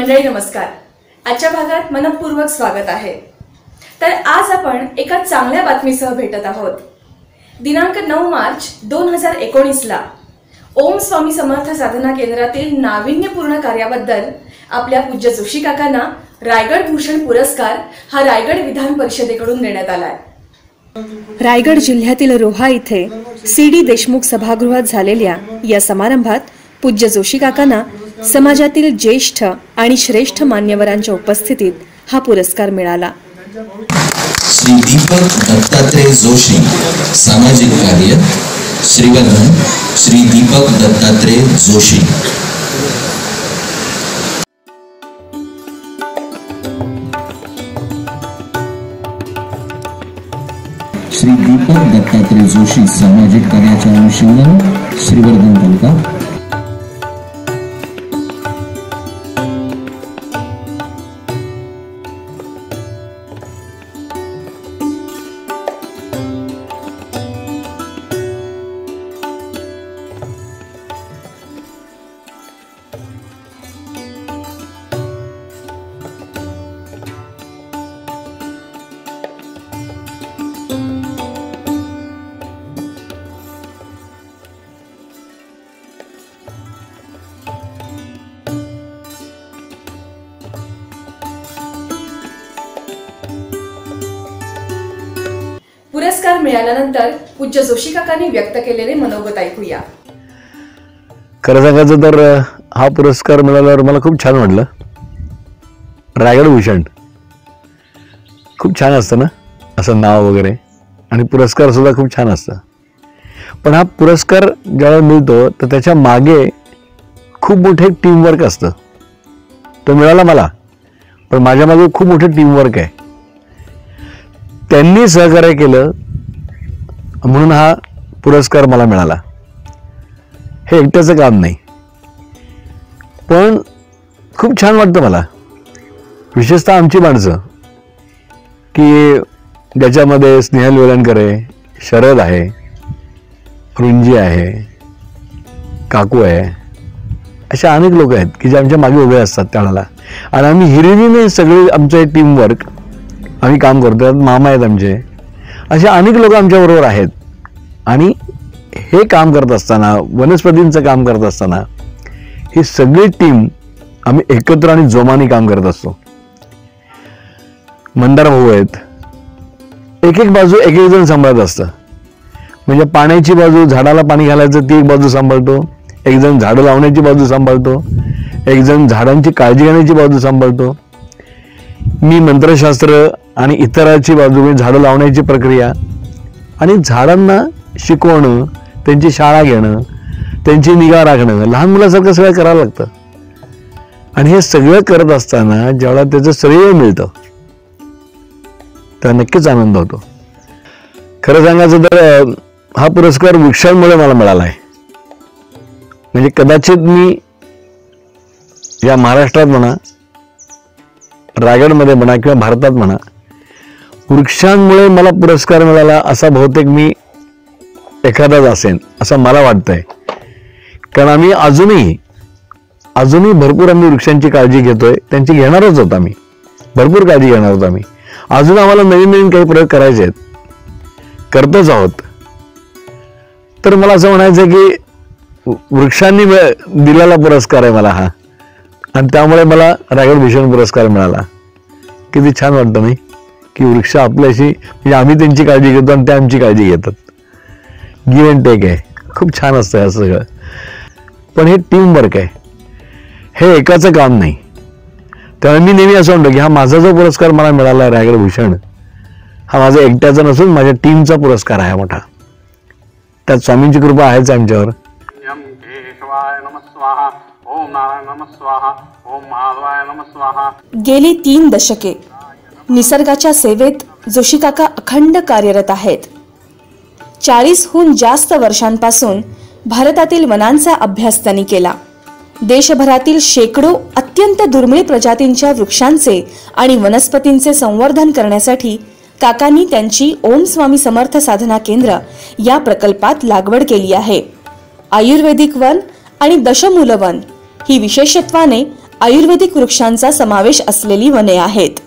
मंडळी नमस्कार. आजच्या भागात मनपूर्वक स्वागत आहे. तर आज आपण एका चांगल्या बातमीसह भेटत आहोत. दिनांक 9 मार्च 2019 ला ओम स्वामी समर्थ साधना केंद्रातील नाविन्यपूर्ण कार्याबद्दल आपल्या पूज्य जोशी काकांना रायगड भूषण पुरस्कार हा रायगड विधान परिषदेकडून देण्यात आलाय. रायगड जिल्ह्यातील रोहा इथे सी.डी. देशमुख सभागृहात झालेल्या या समारंभात पूज्य जोशी काकांना समाजातील ज्येष्ठ आणि श्रेष्ठ मान्यवरांच्या उपस्थितीत हा पुरस्कार मिळाला. श्री दीपक दत्तात्रय जोशी सामाजिक कार्य श्रीवर्धन श्री दीपक दत्तात्रय जोशी. श्री दीपक दत्तात्रय जोशी सामाजिक कार्याच्या अनुषंगाने श्रीवर्धन तालुका. पुरस्कार मिळाल्यानंतर पूज्य जोशी काकांनी व्यक्त केलेले मनोगत ऐकूया. खरं सांगायचं तर हा पुरस्कार मिळाल्यावर मला खूप छान वाटलं. रायगड भूषण खूप छान असतं ना, असं नाव वगैरे, आणि पुरस्कार सुद्धा खूप छान असतं. पण हा पुरस्कार ज्यावेळेला मिळतो तर त्याच्या मागे खूप मोठे टीमवर्क असतं. तो मिळाला मला, पण माझ्या मागे खूप मोठे टीमवर्क आहे. त्यांनी सहकार्य केलं म्हणून हा पुरस्कार मला मिळाला. हे एकट्याचं काम नाही, पण खूप छान वाटतं मला. विशेषतः आमची माणसं की ज्याच्यामध्ये स्नेहल वेलणकर आहे, शरद आहे, रुंजी आहे, काकू आहे, अशा अनेक लोक आहेत की जे आमच्या मागे उभे असतात त्यावेळेला. आणि आम्ही हिरिरीने सगळे आमचे टीमवर्क आम्ही काम करतो. मामा आहेत आमचे, असे अनेक लोक आमच्याबरोबर आहेत. आणि हे काम करत असताना, वनस्पतींचं काम करत असताना, ही सगळी टीम आम्ही एकत्र आणि जोमाने काम करत असतो. मंदार भाऊ आहेत, एक एक बाजू एक एक जण सांभाळत असतं. म्हणजे पाण्याची बाजू, झाडाला पाणी घालायचं ती एक बाजू सांभाळतो, एक जण झाडं लावण्याची बाजू सांभाळतो, एक जण झाडांची काळजी घेण्याची बाजू सांभाळतो. मी मंत्रशास्त्र आणि इतरांची बाजू, म्हणजे झाडं लावण्याची प्रक्रिया आणि झाडांना शिकवणं, त्यांची शाळा घेणं, त्यांची निगा राखणं, लहान मुलासारखं सगळं करावं लागतं. आणि हे सगळं करत असताना ज्यावेळेला त्याचं श्रेय मिळतं त्याला नक्कीच आनंद होतो. खरं सांगायचं तर हा पुरस्कार वृक्षांमुळे मला मिळाला आहे. म्हणजे कदाचित मी या महाराष्ट्रात म्हणा, रायगडमध्ये म्हणा किंवा भारतात म्हणा, वृक्षांमुळे मला पुरस्कार मिळाला असा बहुतेक मी एखादाच असेन असं मला वाटतंय. कारण आम्ही अजूनही भरपूर आम्ही वृक्षांची काळजी घेतोय, त्यांची घेणारच होतो आम्ही, भरपूर काळजी घेणार होतो आम्ही. अजून आम्हाला नवीन नवीन काही प्रयोग करायचे आहेत, करतोच आहोत. तर मला असं म्हणायचं की वृक्षांनी दिलेला पुरस्कार आहे मला हा, आणि त्यामुळे मला रायगड भूषण पुरस्कार मिळाला. किती छान वाटतं नाही की वृक्ष आपल्याशी, म्हणजे आम्ही त्यांची काळजी घेतो आणि ते आमची काळजी घेतात. गिव्ह अँड टेक आहे, खूप छान असतं हे सगळं. पण हे टीमवर्क आहे, हे एकाचं काम नाही. त्यामुळे मी नेहमी असं म्हणतो की हा माझा जो पुरस्कार मला मिळाला आहे रायगड भूषण, हा माझा एकट्याचा नसून माझ्या टीमचा पुरस्कार आहे मोठा. त्यात स्वामींची कृपा आहेच आमच्यावर. गेली 3 दशके निसर्गाच्या सेवेत जोशी काका अखंड कार्यरत आहेत. 40हून जास्त वर्षांपासून भारतातील वनांचा अभ्यास त्यांनी केला. देशभरातील शेकडो अत्यंत दुर्मिळ प्रजातींच्या वृक्षांचे आणि वनस्पतींचे संवर्धन करण्यासाठी काकांनी त्यांची ओम स्वामी समर्थ साधना केंद्र या प्रकल्पात लागवड केली आहे. आयुर्वेदिक वन आणि दशमूलवन ही विशेषत्वाने आयुर्वेदिक वृक्षांचा समावेश असलेली वने आहेत.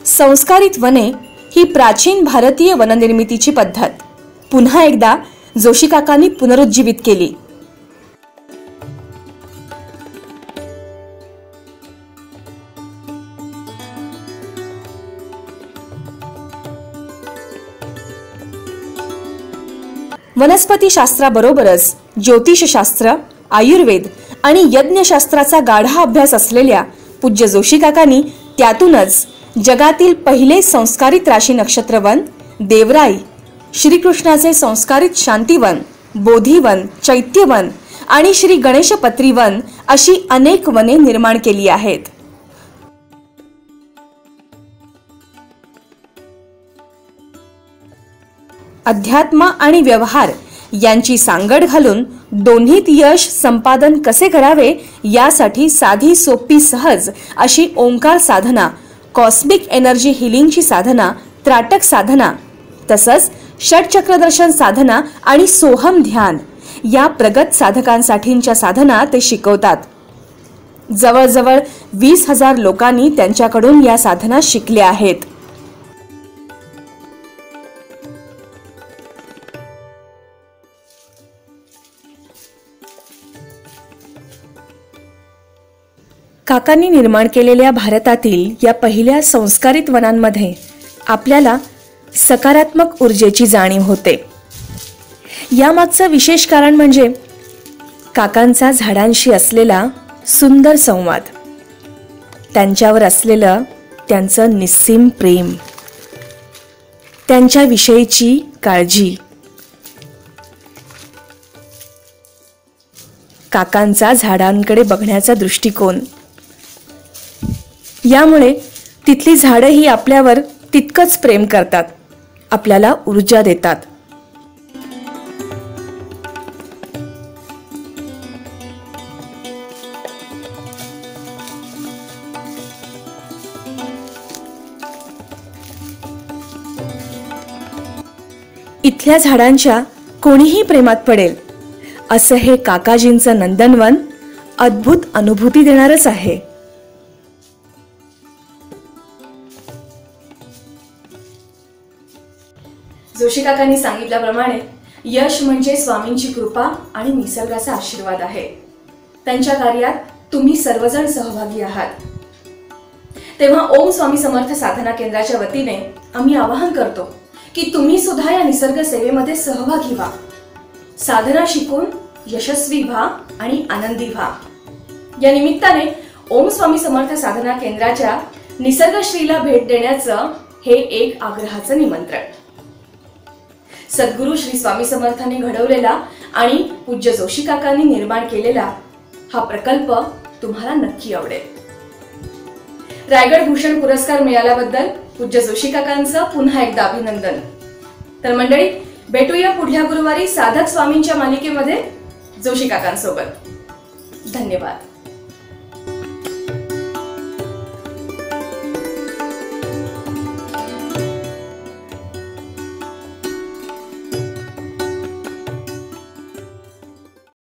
संस्कारित वने ही प्राचीन भारतीय वननिर्मितीची पद्धत पुन्हा एकदा जोशी काकांनी पुनरुज्जीवित केली. वनस्पती शास्त्राबरोबरच ज्योतिषशास्त्र, आयुर्वेद आणि यज्ञशास्त्राचा गाढा अभ्यास असलेल्या पूज्य जोशी काकांनी त्यातूनच जगातील पहिले संस्कारित राशी नक्षत्रवन, देवराई, श्रीकृष्णाचे संस्कारित शांतिवन, बोधिवन, चैत्यवन आणि श्री गणेशपत्री वन अशी अनेक वने निर्माण केली आहेत. अध्यात्म आणि व्यवहार यांची सांगड घालून दोन्हीत यश संपादन कसे करावे यासाठी साधी सोपी सहज अशी ओंकार साधना, कॉस्मिक एनर्जी हिलिंगची साधना, त्राटक साधना, तसंच षटचक्रदर्शन साधना आणि सोहम ध्यान या प्रगत साधकांसाठींच्या साधना ते शिकवतात. जवळजवळ 20,000 लोकांनी त्यांच्याकडून या साधना शिकल्या आहेत. काकांनी निर्माण केलेल्या भारतातील या पहिल्या संस्कारित वनांमध्ये आपल्याला सकारात्मक ऊर्जेची जाणीव होते. यामागचं विशेष कारण म्हणजे काकांचा झाडांशी असलेला सुंदर संवाद, त्यांच्यावर असलेलं त्यांचं निस्सीम प्रेम, त्यांच्याविषयीची काळजी, काकांचा झाडांकडे बघण्याचा दृष्टिकोन. यामुळे तिथली झाडंही आपल्यावर तितकंच प्रेम करतात, आपल्याला ऊर्जा देतात. इथल्या झाडांच्या कोणीही प्रेमात पडेल असं हे काकाजींचं नंदनवन अद्भुत अनुभूती देणारच आहे. जोशी काकांनी सांगितल्याप्रमाणे यश म्हणजे स्वामींची कृपा आणि निसर्गाचा आशीर्वाद आहे. त्यांच्या कार्यात तुम्ही सर्वजण सहभागी आहात. तेव्हा ओम स्वामी समर्थ साधना केंद्राच्या वतीने आम्ही आवाहन करतो की तुम्ही सुद्धा या निसर्ग सेवेमध्ये सहभागी व्हा. साधना शिकून यशस्वी व्हा आणि आनंदी व्हा. या निमित्ताने ओम स्वामी समर्थ साधना केंद्राच्या निसर्गश्रीला भेट देण्याचं हे एक आग्रहाचं निमंत्रण. सद्गुरू श्री स्वामी समर्थांनी घडवलेला आणि पूज्य जोशी काकांनी निर्माण केलेला हा प्रकल्प तुम्हाला नक्की आवडेल. रायगड भूषण पुरस्कार मिळाल्याबद्दल पूज्य जोशी काकांचं पुन्हा एकदा अभिनंदन. तर मंडळी, भेटूया पुढल्या गुरुवारी साधक स्वामींच्या मालिकेमध्ये जोशी काकांसोबत. धन्यवाद.